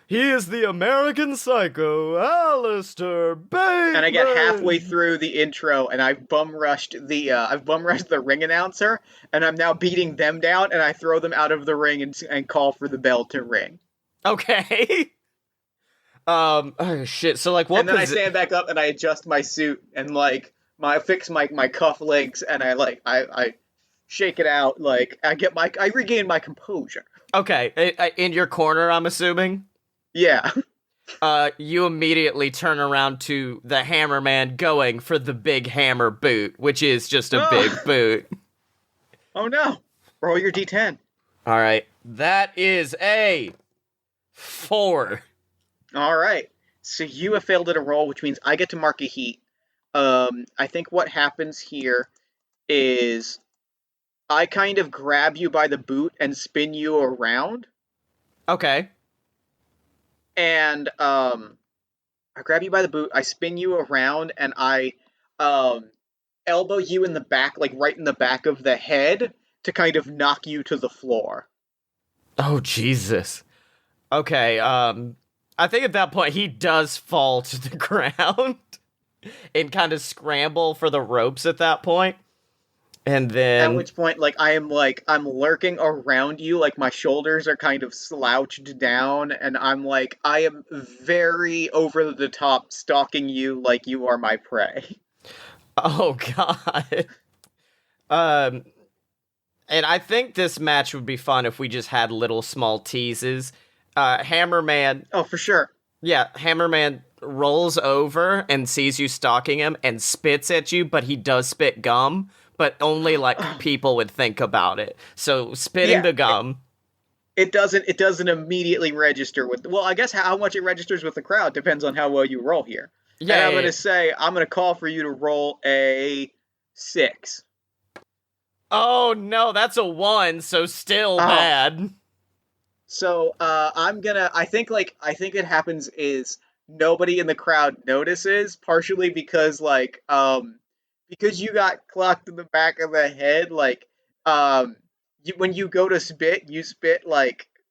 He is the American Psycho, Alistair Bateman. And I get halfway through the intro, and I've bum rushed the ring announcer, and I'm now beating them down, and I throw them out of the ring and call for the bell to ring. Okay. Oh shit. So what? And then I stand back up and I adjust my suit and I fix my cuff links and I shake it out. I regain my composure. Okay. In your corner, I'm assuming. Yeah. You immediately turn around to the Hammerman going for the big hammer boot, which is just a big boot. Oh no. Roll your D10. All right. That is a 4. All right. So you have failed at a roll, which means I get to mark a heat. I think what happens here is I kind of grab you by the boot and spin you around. Okay. And I grab you by the boot, I spin you around, and I elbow you in the back, right in the back of the head, to kind of knock you to the floor. Oh, Jesus. Okay, I think at that point he does fall to the ground and kind of scramble for the ropes at that point. And then... At which point, I'm lurking around you, my shoulders are kind of slouched down, and I am very over the top stalking you like you are my prey. Oh, God. And I think this match would be fun if we just had little small teases. Hammerman... Oh, for sure. Yeah, Hammerman rolls over and sees you stalking him and spits at you, but he does spit gum. But only people would think about it. So spitting the gum. It doesn't immediately register with. Well, I guess how much it registers with the crowd depends on how well you roll here. Yeah. And I'm gonna call for you to roll a 6. Oh no, that's a 1, so still bad. So I think it happens is nobody in the crowd notices, partially because because you got clocked in the back of the head, when you go to spit, you spit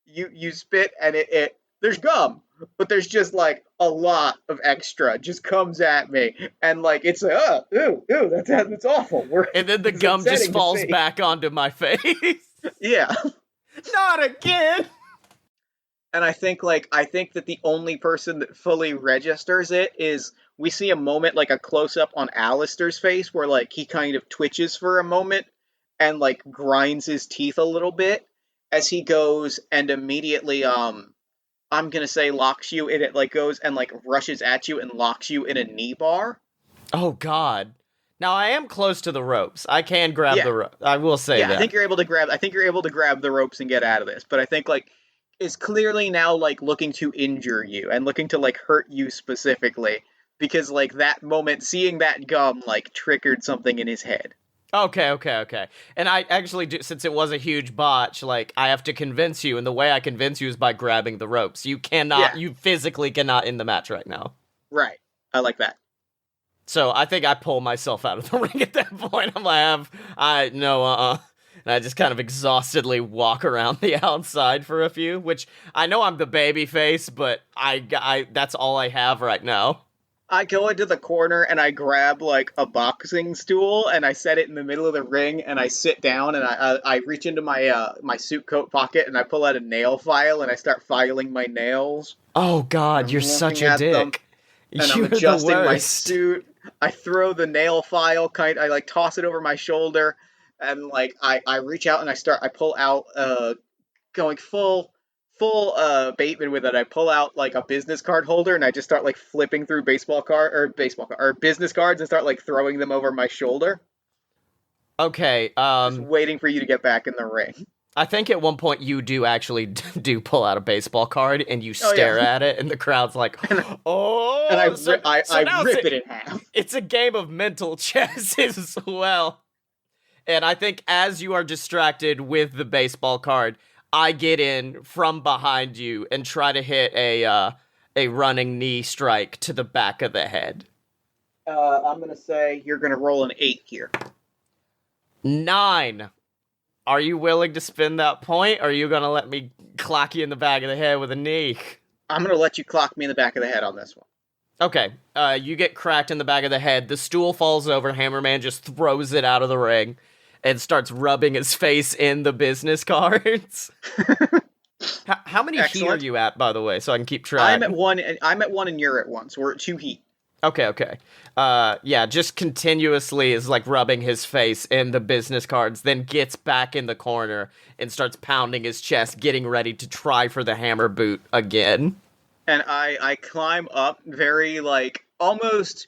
you spit and it there's gum, but there's just like a lot of extra just comes at me, and like it's like, ew, that's awful. And then the gum just falls back onto my face. Yeah. Not again. And I think that the only person that fully registers it is we see a moment, like a close up on Alistair's face where like he kind of twitches for a moment and like grinds his teeth a little bit as he goes and immediately I'm gonna say locks you in it, like goes and like rushes at you and locks you in a knee bar. Oh god. Now I am close to the ropes. I can grab the rope. I will say that. I think you're able to grab the ropes and get out of this. But I think like is clearly now like looking to injure you and looking to like hurt you specifically because like that moment seeing that gum like triggered something in his head. Okay. And I actually do, since it was a huge botch, like I have to convince you, and the way I convince you is by grabbing the ropes. You cannot, you physically cannot end the match right now. Right. I like that. So I think I pull myself out of the ring at that point. I'm like, and I just kind of exhaustedly walk around the outside for a few, which I know I'm the baby face, but I that's all I have right now. I go into the corner and I grab like a boxing stool and I set it in the middle of the ring and I sit down and I reach into my my suit coat pocket and I pull out a nail file and I start filing my nails. Oh God, you're such a dick. And I'm adjusting my suit. I throw the nail file I like toss it over my shoulder. And like I reach out and I pull out going full Bateman with it. I pull out like a business card holder and I just start like flipping through business cards and start like throwing them over my shoulder. Okay, just waiting for you to get back in the ring. I think at one point you do actually do pull out a baseball card and you stare at it and the crowd's like, oh, and I rip it in half. It's a game of mental chess as well. And I think as you are distracted with the baseball card, I get in from behind you and try to hit a running knee strike to the back of the head. I'm going to say you're going to roll an 8 here. 9. Are you willing to spin that point, or are you going to let me clock you in the back of the head with a knee? I'm going to let you clock me in the back of the head on this one. Okay, you get cracked in the back of the head. The stool falls over. Hammerman just throws it out of the ring and starts rubbing his face in the business cards. How many heat are you at, by the way, so I can keep track? I'm at 1 and you're at 1, so we're at 2 heat. Okay. Yeah, just continuously is like rubbing his face in the business cards, then gets back in the corner and starts pounding his chest, getting ready to try for the hammer boot again. And I climb up very like almost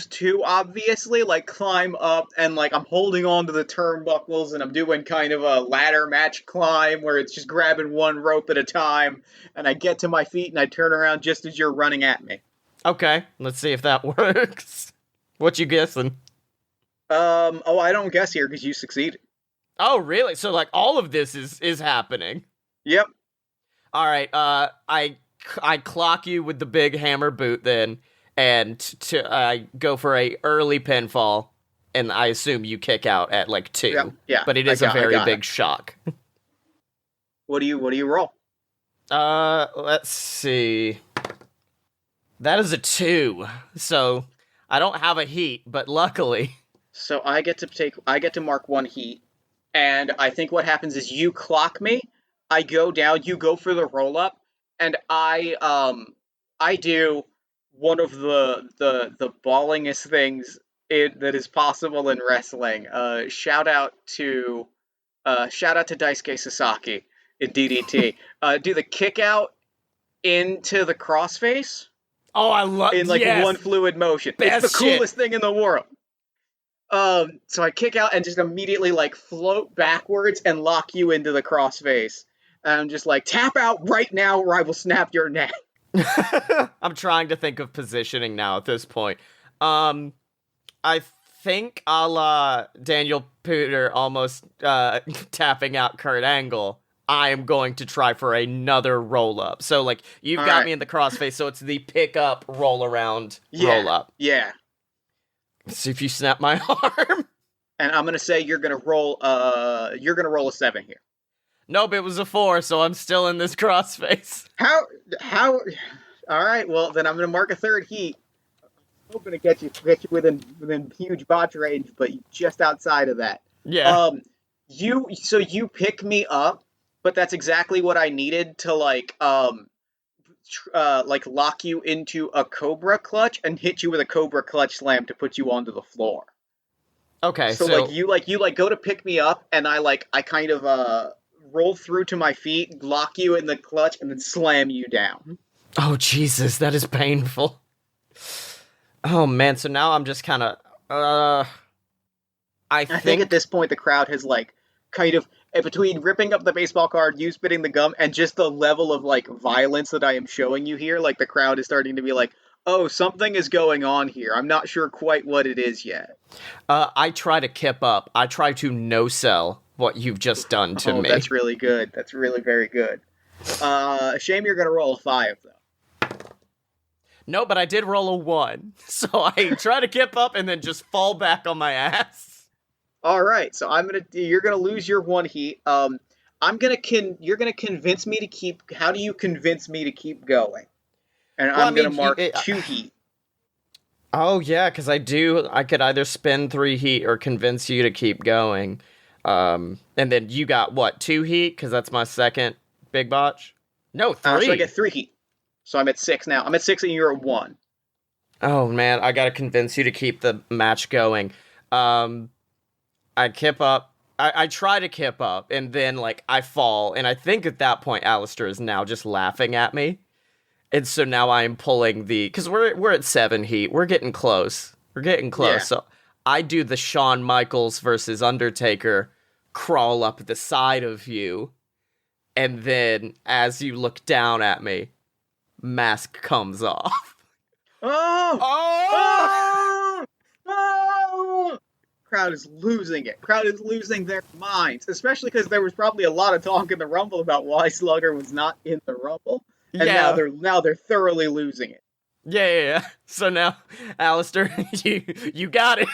too obviously, like climb up and like I'm holding on to the turnbuckles and I'm doing kind of a ladder match climb where it's just grabbing one rope at a time, and I get to my feet and I turn around just as you're running at me. Okay, let's see if that works. What you guessing? I don't guess here because you succeeded. Oh, really? So like all of this is happening? Yep. All right, I clock you with the big hammer boot then, and I go for a early pinfall, and I assume you kick out at like 2. Yeah. But it is a very big shock. What do you roll? Let's see. That is a 2. So I don't have a heat, but luckily. So I get to mark 1 heat, and I think what happens is you clock me, I go down, you go for the roll up, and I do one of the ballingest things that is possible in wrestling. Shout out to Daisuke Sasaki in DDT. Do the kick out into the crossface. Oh, I love it. In one fluid motion. Best it's the coolest thing in the world. So I kick out and just immediately like float backwards and lock you into the crossface. And I'm just like, tap out right now or I will snap your neck. I'm trying to think of positioning now at this point. I think a la Daniel Pooter almost tapping out Kurt Angle, I am going to try for another roll-up. So, like, you've All got right. me in the crossface, so it's the pick-up, roll-around, Yeah. roll-up. Yeah. See if you snap my arm. And I'm gonna say you're gonna roll a 7 here. Nope, it was a 4, so I'm still in this crossface. How all right, well then I'm gonna mark a third heat. I'm hoping to get you within huge botch range, but just outside of that. Yeah. You pick me up, but that's exactly what I needed to like lock you into a Cobra clutch and hit you with a Cobra clutch slam to put you onto the floor. Okay, So you go to pick me up, and I kind of roll through to my feet, lock you in the clutch, and then slam you down. Oh, Jesus, that is painful. Oh, man, so now I'm just kind of, I think at this point the crowd has kind of between ripping up the baseball card, you spitting the gum, and just the level of violence that I am showing you here, the crowd is starting to be like, oh, something is going on here. I'm not sure quite what it is yet. I try to kip up. I try to no-sell what you've just done to me. That's really good. That's really very good. Shame you're going to roll a 5, though. No, but I did roll a 1. So I try to kip up and then just fall back on my ass. All right, so you're gonna lose your 1 heat. You're gonna convince me to keep. How do you convince me to keep going? And I'm gonna mark 2 heat. Oh yeah, because I could either spend 3 heat or convince you to keep going. And then you got what, 2 heat? Because that's my second big botch. No, 3. So I get 3 heat. So I'm at 6 now. I'm at 6 and you're at 1. Oh man, I gotta convince you to keep the match going. I kip up. I try to kip up, and then I fall, and I think at that point Alistair is now just laughing at me, and so now I am pulling because we're at 7 heat. We're getting close. Yeah. So I do the Shawn Michaels versus Undertaker crawl up the side of you, and then as you look down at me, mask comes off. Oh! Oh! Oh! Crowd is losing it. Crowd is losing their minds, especially because there was probably a lot of talk in the Rumble about why Slugger was not in the Rumble, and now they're thoroughly losing it. Yeah. So now, Alistair, you got it.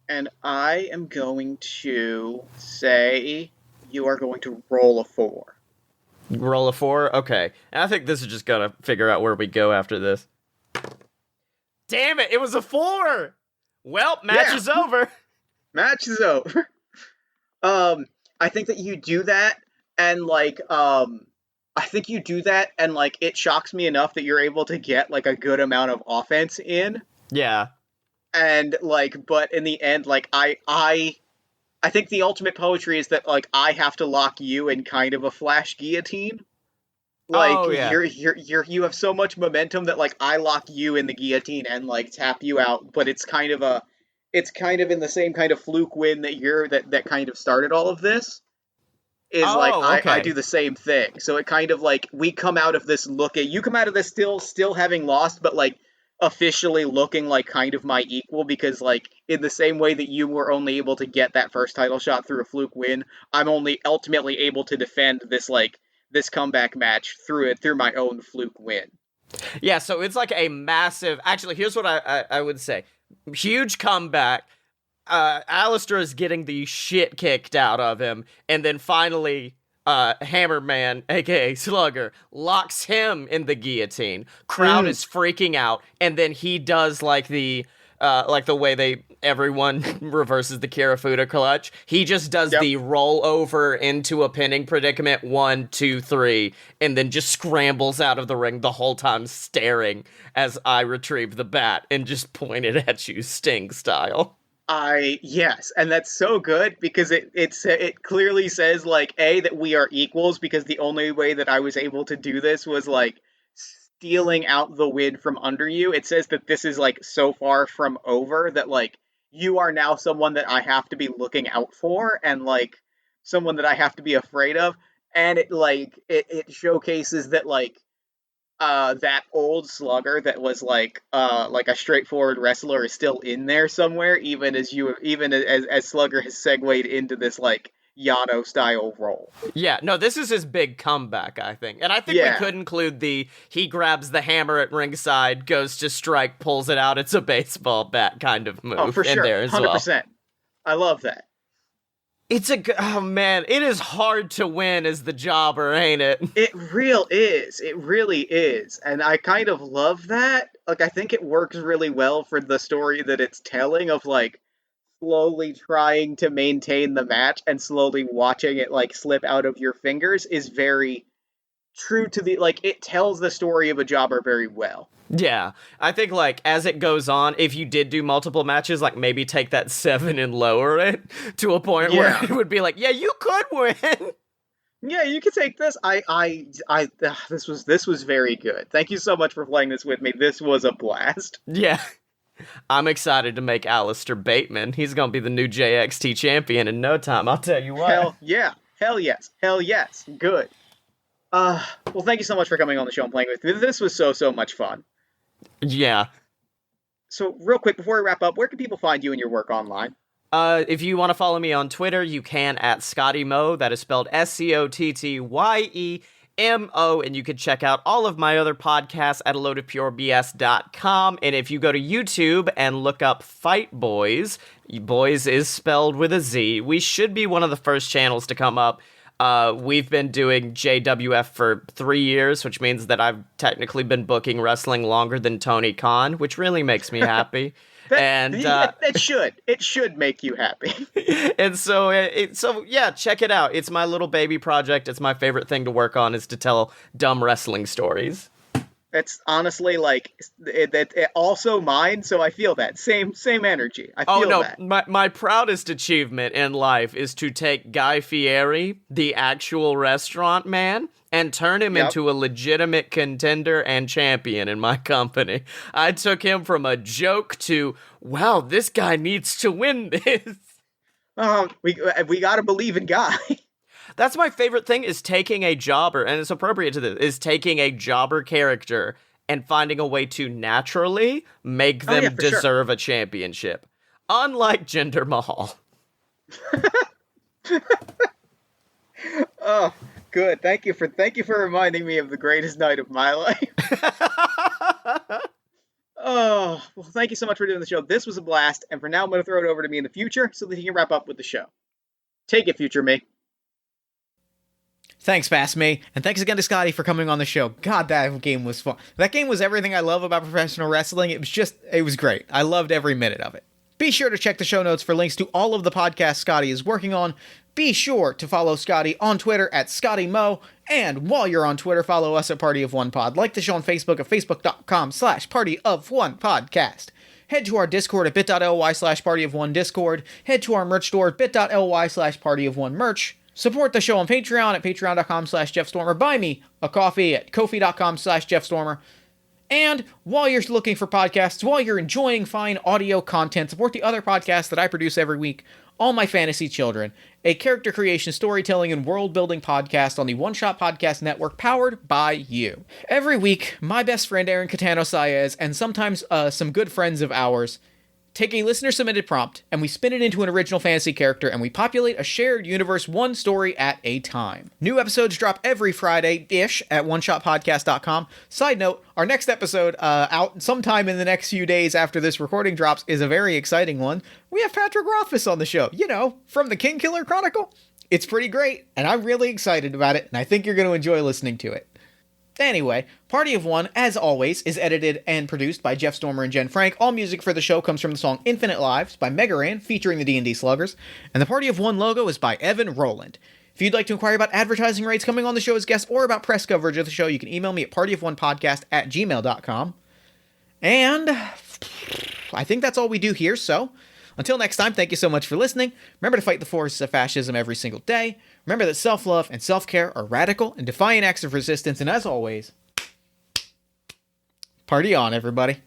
And I am going to say you are going to roll a 4. Roll a 4? Okay. And I think this is just gonna figure out where we go after this. Damn it, it was a 4! Well, match is over. Match is over. I think that you do that, and it shocks me enough that you're able to get a good amount of offense in. Yeah. And but in the end, I think the ultimate poetry is that I have to lock you in kind of a flash guillotine. You have so much momentum that I lock you in the guillotine and tap you out, but it's kind of in the same kind of fluke win that kind of started all of this. I do the same thing. So it kind of we come out of this you come out of this still having lost, but officially looking like kind of my equal, because in the same way that you were only able to get that first title shot through a fluke win, I'm only ultimately able to defend this this comeback match through my own fluke win. Yeah, so it's a massive... Actually, here's what I would say. Huge comeback. Alistair is getting the shit kicked out of him, and then finally... Hammerman, aka Slugger, locks him in the guillotine. Crowd is freaking out, and then he does the way everyone reverses the Kirifuda clutch. He just does the roll over into a pinning predicament, 1, 2, 3, and then just scrambles out of the ring the whole time, staring as I retrieve the bat and just point it at you, Sting style. Yes, and that's so good because it clearly says that we are equals, because the only way that I was able to do this was stealing out the win from under you. It says that this is so far from over that you are now someone that I have to be looking out for, and someone that I have to be afraid of, and it showcases that that old Slugger that was like a straightforward wrestler is still in there somewhere, even as Slugger has segued into this like Yano style role. Yeah, no, this is his big comeback, I think. And I think we could include he grabs the hammer at ringside, goes to strike, pulls it out, it's a baseball bat kind of move for sure. in there as 100%. well. I love that. Oh man, it is hard to win as the jobber, ain't it? It really is. And I kind of love that. Like, I think it works really well for the story that it's telling of, like, slowly trying to maintain the match and slowly watching it, like, slip out of your fingers is very true to it tells the story of a jobber very well. Yeah, I think, like, as it goes on, if you did do multiple matches, like, maybe take that 7 and lower it to a point where it would be like, yeah, you could win. Yeah, you could take this. This was very good. Thank you so much for playing this with me. This was a blast. Yeah. I'm excited to make Alistair Bateman. He's gonna be the new JXT champion in no time, I'll tell you what. Hell yeah. Hell yes. Hell yes. Good. Well, thank you so much for coming on the show and playing with me. This was so much fun. Yeah. So, real quick, before we wrap up, where can people find you and your work online? If you want to follow me on Twitter, you can at Scottye Mo. That is spelled SCOTTYEMO. And you can check out all of my other podcasts at aloadofpurebs.com. And if you go to YouTube and look up Fight Boys, boys is spelled with a Z. We should be one of the first channels to come up. We've been doing JWF for 3 years, which means that I've technically been booking wrestling longer than Tony Khan, which really makes me happy. It should make you happy. And so yeah, check it out. It's my little baby project. It's my favorite thing to work on is to tell dumb wrestling stories. That's honestly it also mine, so I feel that same energy. I feel that. My proudest achievement in life is to take Guy Fieri, the actual restaurant man, and turn him into a legitimate contender and champion in my company. I took him from a joke to, wow, this guy needs to win this. We gotta believe in Guy. That's my favorite thing is taking a jobber, and it's appropriate to this, is taking a jobber character and finding a way to naturally make them deserve a championship. Unlike Jinder Mahal. Oh, good. Thank you for reminding me of the greatest night of my life. Oh, well, thank you so much for doing the show. This was a blast, and for now I'm going to throw it over to me in the future so that he can wrap up with the show. Take it, future me. Thanks, Past Me, and thanks again to Scottye for coming on the show. God, that game was fun. That game was everything I love about professional wrestling. It was great. I loved every minute of it. Be sure to check the show notes for links to all of the podcasts Scottye is working on. Be sure to follow Scottye on Twitter at ScottyMo, and while you're on Twitter, follow us at Party of One Pod. Like the show on Facebook at facebook.com/PartyOfOnePodcast. Head to our Discord at bit.ly/PartyOfOneDiscord. Head to our merch store at bit.ly/PartyOfOneMerch. Support the show on Patreon at patreon.com/JeffStormer. Buy me a coffee at ko-fi.com/JeffStormer. And while you're looking for podcasts, while you're enjoying fine audio content, support the other podcasts that I produce every week. All My Fantasy Children, a character creation, storytelling, and world-building podcast on the One Shot Podcast Network, powered by you. Every week, my best friend Aaron Catano Saez, and sometimes some good friends of ours, take a listener-submitted prompt, and we spin it into an original fantasy character, and we populate a shared universe one story at a time. New episodes drop every Friday-ish at oneshotpodcast.com. Side note, our next episode, out sometime in the next few days after this recording drops, is a very exciting one. We have Patrick Rothfuss on the show, from the King Killer Chronicle. It's pretty great, and I'm really excited about it, and I think you're going to enjoy listening to it. Anyway, Party of One, as always, is edited and produced by Jeff Stormer and Jen Frank. All music for the show comes from the song Infinite Lives by Megaran, featuring the D&D Sluggers, and the Party of One logo is by Evan Rowland. If you'd like to inquire about advertising rates coming on the show as guests or about press coverage of the show, you can email me at partyofonepodcast@gmail.com. And I think that's all we do here, so until next time, thank you so much for listening. Remember to fight the forces of fascism every single day. Remember that self-love and self-care are radical and defiant acts of resistance. And as always, party on, everybody.